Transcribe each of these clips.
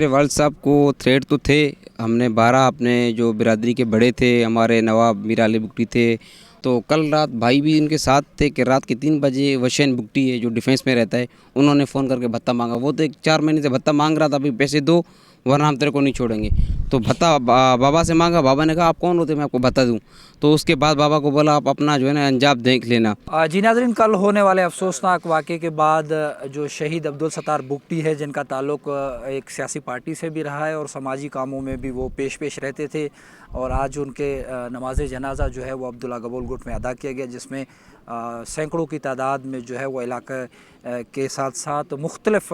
मेरे वालिद साहब को थ्रेड तो थे। हमने 12 अपने जो बिरादरी के बड़े थे, हमारे नवाब मीर अली बुगटी थे, तो कल रात भाई भी इनके साथ थे कि रात के 3 बजे वशेन बुगटी है जो डिफेंस में रहता है, उन्होंने फ़ोन करके भत्ता मांगा। वो तो एक 4 महीने से भत्ता मांग रहा था, अभी पैसे दो वरना हम तेरे को नहीं छोड़ेंगे। तो भत्ता बाबा से मांगा। बाबा ने कहा आप कौन होते मैं आपको भत्ता दूँ। तो उसके बाद बाबा को बोला आप अपना जो है ना अंजाम देख लेना। जी नाज़रीन, कल होने वाले अफसोसनाक वाक़े के बाद जो शहीद अब्दुल सत्तार बुगटी है, जिनका ताल्लुक़ एक सियासी पार्टी से भी रहा है और समाजी कामों में भी वो पेश रहते थे, और आज उनके नमाज जनाजा जो है वो अब्दुल्ला गबोल गुट में अदा किया गया, जिसमें सैकड़ों की तादाद में जो है वो इलाके के साथ साथ मुख्तलिफ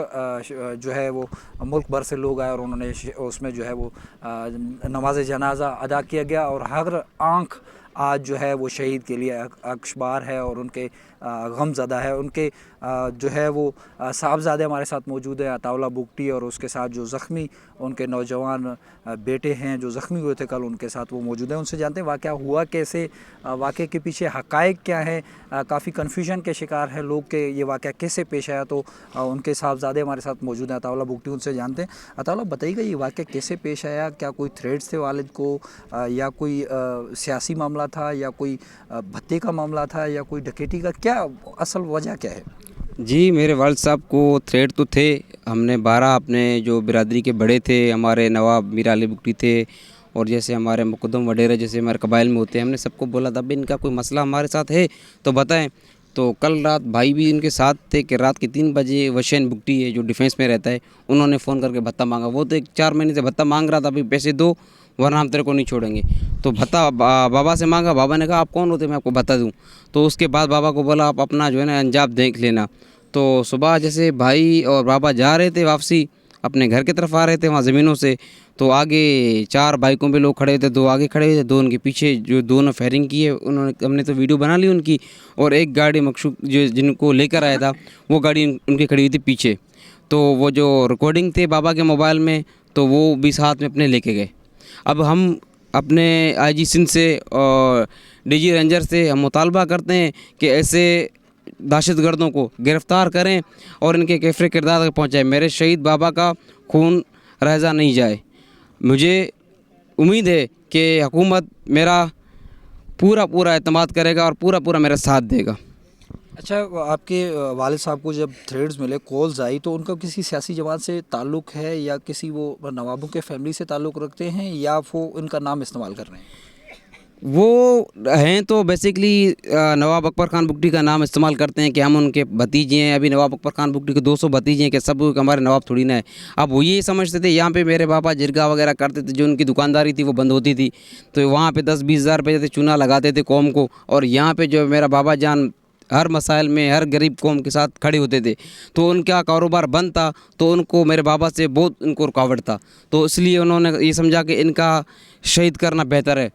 जो है वो मुल्क भर से लोग आए और उन्होंने उसमें जो है वो नमाज जनाजा अदा किया गया। और हर आँख आज जो है वो शहीद के लिए अक्शबार है और उनके गमज़दा है। उनके जो है वो साहबजादे हमारे साथ मौजूद है, अताउल्ला बुगटी, और उसके साथ जो ज़ख्मी उनके नौजवान बेटे हैं जो ज़ख्मी हुए थे कल, उनके साथ वो मौजूद हैं। उनसे जानते हैं वाक़या हुआ कैसे, वाक़े के पीछे हक़ाइक़ क्या हैं। काफ़ी कन्फ्यूजन के शिकार है लोग कि ये वाक़या कैसे पेश आया। तो उनके साहबजादे हमारे साथ मौजूद हैं, अताउल्ला बुगटी, उनसे जानते हैं। अताउल्ला, बताइएगा ये वाक़या कैसे पेश आया? क्या कोई थ्रेड्स थे वालिद को, या कोई सियासी मामला था, या कोई भत्ते का मामला था, या कोई डकैती का, क्या असल वजह क्या है? जी, मेरे वालिद साहब को थ्रेड तो थे। हमने 12 अपने जो बिरादरी के बड़े थे, हमारे नवाब मीर अली बुगटी थे, और जैसे हमारे मुक़द्दम वडेरा जैसे हमारे कबाइल में होते हैं, हमने सबको बोला था भाई इनका कोई मसला हमारे साथ है तो बताएं। तो कल रात भाई भी इनके साथ थे कि रात के 3 बजे वशेन बुगटी है जो डिफेंस में रहता है, उन्होंने फ़ोन करके भत्ता मांगा। वो तो एक 4 महीने से भत्ता मांग रहा था, अभी पैसे दो वरना हम तेरे को नहीं छोड़ेंगे। तो भत्ता बाबा से मांगा। बाबा ने कहा आप कौन होते मैं आपको भत्ता दूँ। तो उसके बाद बाबा को बोला आप अपना जो है ना अंजाम देख लेना। तो सुबह जैसे भाई और बाबा जा रहे थे वापसी अपने घर की तरफ आ रहे थे वहाँ ज़मीनों से, तो आगे 4 बाइकों पे लोग खड़े थे, 2 आगे खड़े थे, 2 उनके पीछे, जो दोनों फायरिंग की है उन्होंने, हमने तो वीडियो बना ली उनकी। और एक गाड़ी मकसूद जो जिनको लेकर आया था वो गाड़ी उनकी खड़ी हुई थी पीछे। तो वो जो रिकॉर्डिंग थे बाबा के मोबाइल में, तो वो भी साथ में अपने लेके गए। अब हम अपने आईजी सिंध से और डीजी रेंजर से हम मुतालबा करते हैं कि ऐसे दहशतगर्दों को गिरफ़्तार करें और इनके कैफ़रे किरदार तक पहुँचाएँ। मेरे शहीद बाबा का खून रज़ा नहीं जाए। मुझे उम्मीद है कि हुकूमत मेरा पूरा एतमाद करेगा और पूरा मेरा साथ देगा। अच्छा, आपके वालिद साहब को जब थ्रेड्स मिले, कॉल्स आई, तो उनका किसी सियासी जमात से ताल्लुक़ है, या किसी वो नवाबों के फैमिली से ताल्लुक़ रखते हैं, या वो उनका नाम इस्तेमाल कर रहे हैं? वो हैं तो बेसिकली नवाब अकबर खान बुगटी का नाम इस्तेमाल करते हैं कि हम उनके भतीजे हैं। अभी नवाब अकबर खान बुगटी के 200 भतीजे हैं कि सब हमारे नवाब थोड़ी ना है। अब वो ये समझते थे यहाँ पे मेरे पापा जिरगा वगैरह करते थे, जो उनकी दुकानदारी थी वो बंद होती थी, तो वहाँ पे 10-20 हज़ार रुपये से चूना लगाते थे कौम को, और यहाँ पे जो मेरा बाबा जान हर मसाइल में हर गरीब कौम के साथ खड़े होते थे। तो उनका कारोबार बंद था, तो उनको मेरे बाबा से बहुत उनको रुकावट था, तो इसलिए उन्होंने ये समझा कि इनका शहीद करना बेहतर है।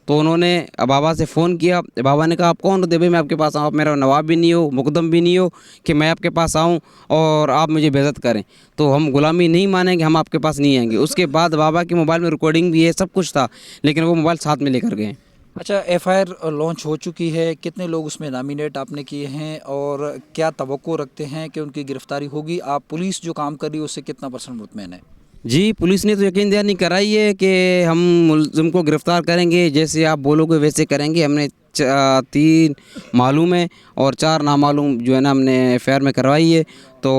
तो उन्होंने बाबा से फ़ोन किया। बाबा ने कहा आप कौन होते भाई मैं आपके पास आऊँ, आप मेरा नवाब भी नहीं हो, मुक़द्दम भी नहीं हो कि मैं आपके पास आऊँ और आप मुझे बेइज्जत करें। तो हम ग़ुलामी नहीं मानेंगे, हम आपके पास नहीं आएंगे। उसके बाद बाबा के मोबाइल में रिकॉर्डिंग भी है, सब कुछ था, लेकिन वो मोबाइल साथ में लेकर गए। अच्छा, एफआईआर लॉन्च हो चुकी है, कितने लोग उसमें नामिनेट आपने किए हैं, और क्या तवक्को रखते हैं कि उनकी गिरफ़्तारी होगी? आप पुलिस जो काम कर रही है उससे कितना % मुतमईन है? जी, पुलिस ने तो यकीन दहानी कराई है कि हम मुलज़िम को गिरफ़्तार करेंगे, जैसे आप बोलोगे वैसे करेंगे। हमने 3 मालूम है और 4 नामालूम जो है ना हमने एफआईआर में करवाई है। तो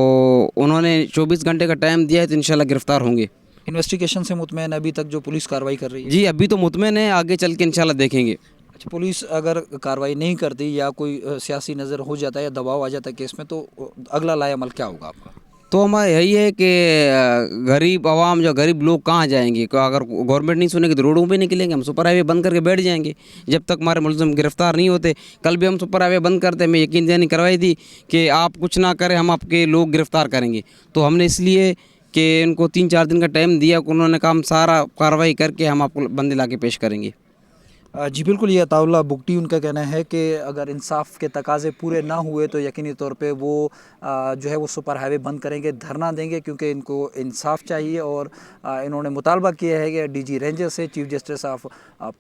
उन्होंने 24 घंटे का टाइम दिया है, तो इंशाल्लाह गिरफ़्तार होंगे। इन्वेस्टिगेशन से मुतमईन है अभी तक जो पुलिस कार्रवाई कर रही है? जी, अभी तो मुतमईन है, आगे चल के इंशाल्लाह देखेंगे। अच्छा, पुलिस अगर कार्रवाई नहीं करती, या कोई सियासी नज़र हो जाता है या दबाव आ जाता है केस में, तो अगला लाएअमल क्या होगा आपका? तो हमारा यही है कि गरीब आवाम, जो गरीब लोग कहाँ जाएंगे? अगर गवर्नमेंट नहीं सुनेगी तो रोडों पे निकलेंगे, हम सुपर हाईवे बंद करके बैठ जाएंगे जब तक हमारे मुलज़िम गिरफ़्तार नहीं होते। कल भी हम सुपर हाईवे बंद करते, मैं यकीन दहानी करवाई थी कि आप कुछ ना करें, हम आपके लोग गिरफ़्तार करेंगे। तो हमने इसलिए कि उनको 3-4 दिन का टाइम दिया, उन्होंने कहा हम सारा कार्रवाई करके हम आपको बंदे ला के पेश करेंगे। जी बिल्कुल, ये अताउल्लाह बुगटी उनका कहना है कि अगर इंसाफ के तकाज़े पूरे ना हुए तो यकीनी तौर पे वो जो है वो सुपर हाईवे बंद करेंगे, धरना देंगे, क्योंकि इनको इंसाफ चाहिए। और इन्होंने मुतालबा किया है कि डीजी रेंजर से, चीफ जस्टिस ऑफ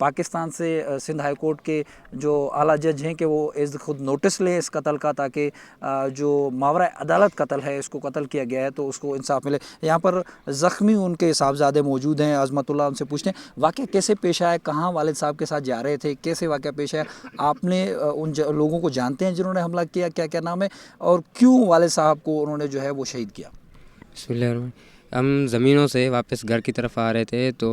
पाकिस्तान से, सिंध हाई कोर्ट के जो आला जज हैं कि वो इस खुद नोटिस लें इस कत्ल का, ताकि जो मावरा अदालत कत्ल है, इसको कत्ल किया गया है, तो उसको इंसाफ मिले। यहाँ पर ज़ख्मी उनके साहबजादे मौजूद हैं, अज़मतुल्लाह, उनसे पूछते हैं वाक़या कैसे पेश आया, कहाँ वालिद साहब के साथ जा रहे थे, कैसे वाक़या पेश आया, आपने उन लोगों को जानते हैं जिन्होंने हमला किया, क्या क्या नाम है, और क्यों वालिद साहब को उन्होंने जो है वो शहीद किया? बिस्मिल्लाह। हम ज़मीनों से वापस घर की तरफ आ रहे थे, तो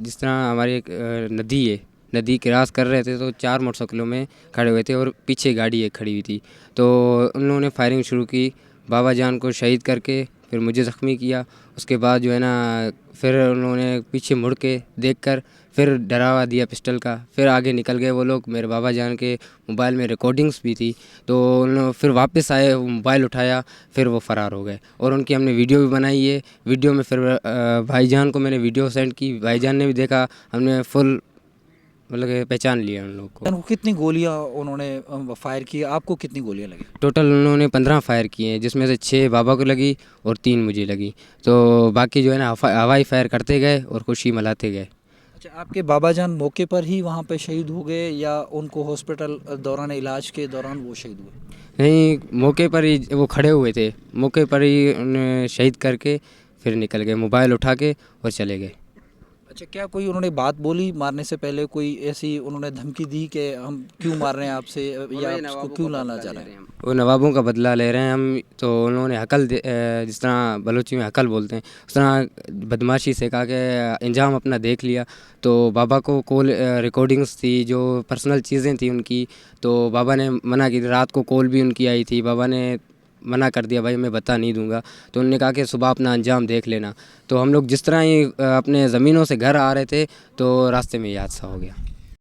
जिस तरह हमारी एक नदी है, नदी क्रॉस कर रहे थे, तो 4 मोटरसाइकिलों में खड़े हुए थे और पीछे गाड़ी एक खड़ी हुई थी। तो उन लोगों ने फायरिंग शुरू की, बाबा जान को शहीद करके फिर मुझे ज़ख्मी किया। उसके बाद जो है ना, फिर उन्होंने पीछे मुड़ के देखकर फिर डरावा दिया पिस्टल का, फिर आगे निकल गए वो लोग। मेरे बाबा जान के मोबाइल में रिकॉर्डिंग्स भी थी, तो उन्होंने फिर वापस आए, वो मोबाइल उठाया, फिर वो फ़रार हो गए। और उनकी हमने वीडियो भी बनाई है। वीडियो में फिर भाईजान को मैंने वीडियो सेंड की, भाईजान ने भी देखा, हमने फुल मतलब कि पहचान लिया उन लोग को। उनको कितनी गोलियां उन्होंने फायर की, आपको कितनी गोलियां लगी? टोटल उन्होंने 15 फायर किए हैं, जिसमें से 6 बाबा को लगी और 3 मुझे लगी। तो बाकी जो है ना हवाई फायर करते गए और खुशी मनाते गए। अच्छा, आपके बाबा जान मौके पर ही वहाँ पे शहीद हो गए या उनको हॉस्पिटल दौरान इलाज के दौरान वो शहीद हुए? नहीं, मौके पर ही वो खड़े हुए थे, मौके पर ही उन्हें शहीद करके फिर निकल गए, मोबाइल उठा के और चले गए। अच्छा, क्या कोई उन्होंने बात बोली मारने से पहले, कोई ऐसी उन्होंने धमकी दी कि हम क्यों मार रहे हैं आपसे या आपको क्यों लाना चाह रहे हैं? वो नवाबों का बदला ले रहे हैं हम। तो उन्होंने जिस तरह बलूची में हकल बोलते हैं, उस तरह बदमाशी से कहा कि इंजाम अपना देख लिया। तो बाबा को कॉल रिकॉर्डिंग्स थी, जो पर्सनल चीज़ें थी उनकी, तो बाबा ने मना की। रात को कॉल भी उनकी आई थी, बाबा ने मना कर दिया, भाई मैं बता नहीं दूंगा। तो उन्होंने कहा कि सुबह अपना अंजाम देख लेना। तो हम लोग जिस तरह ही अपने ज़मीनों से घर आ रहे थे, तो रास्ते में ये हादसा हो गया।